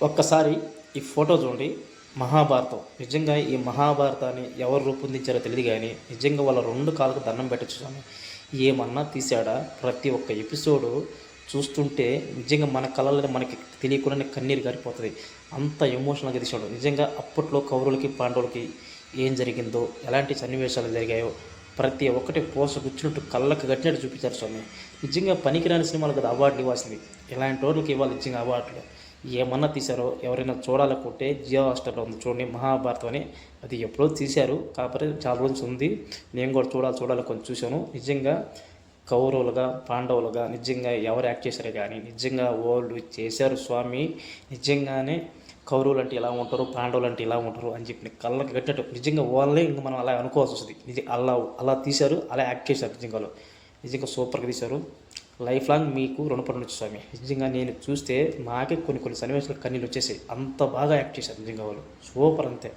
ఒక్కసారి ఈ ఫోటో చూడండి. మహాభారతం. నిజంగా ఈ మహాభారతాన్ని ఎవరు రూపొందించారో తెలియదు కానీ నిజంగా వాళ్ళ 2 కాళ్ళకు దండం పెట్టొచ్చు స్వామి. ఏమన్నా తీసాడా? ప్రతి ఒక్క ఎపిసోడు చూస్తుంటే నిజంగా మన కళ్ళల్లో మనకి తెలియకుండానే కన్నీరు గారిపోతది. అంత ఎమోషనల్‌గా తీశాడు. నిజంగా అప్పట్లో కౌరవులకి, పాండవులకి ఏం జరిగిందో, ఎలాంటి సన్నివేశాలు జరిగాయో ప్రతి ఒక్కటి పూసగుచ్చినట్టు కళ్ళకి కట్టినట్టు చూపించారు స్వామి. నిజంగా పనికిరాని సినిమాలకు కదా అవార్డులు ఇవ్వాల్సింది. ఇలాంటోళ్ళకి ఇవ్వాలి నిజంగా అవార్డులు. ఏమన్నా తీశారో ఎవరైనా చూడాలనుకుంటే జియో హాట్‌స్టార్‌లో ఉంది చూడండి 'మహాభారతం' అని. అది ఎప్పుడో తీశారు. కాకపోతే చాలా రోజులు ఉంది. నేను కూడా చూడాలి కొంచెం చూశాను. నిజంగా కౌరవులుగా, పాండవులుగా నిజంగా ఎవరు యాక్ట్ చేశారో కానీ నిజంగా వోళ్ళు చేశారు స్వామి. నిజంగానే కౌరవులంటే ఇలా ఉంటారు, పాండవులంటే ఇలా ఉంటారు అని చెప్పి కళ్ళకి కట్టినట్టు నిజంగా వాళ్ళే ఇంక మనం అలా అనుకోవాల్సి వస్తుంది. అలా అలా తీశారు, అలా యాక్ట్ చేశారు నిజంగా వాళ్ళు. నిజంగా సూపర్‌గా తీశారు. లైఫ్ లాంగ్ మీకు రుణపడి ఉండొచ్చు స్వామి. నిజంగా నేను చూస్తే నాకే కొన్ని సన్నివేశాలు కన్నీళ్ళు వచ్చేసాయి. అంత బాగా యాక్ట్ చేశారు నిజంగా వాళ్ళు. సూపర్ అంతే.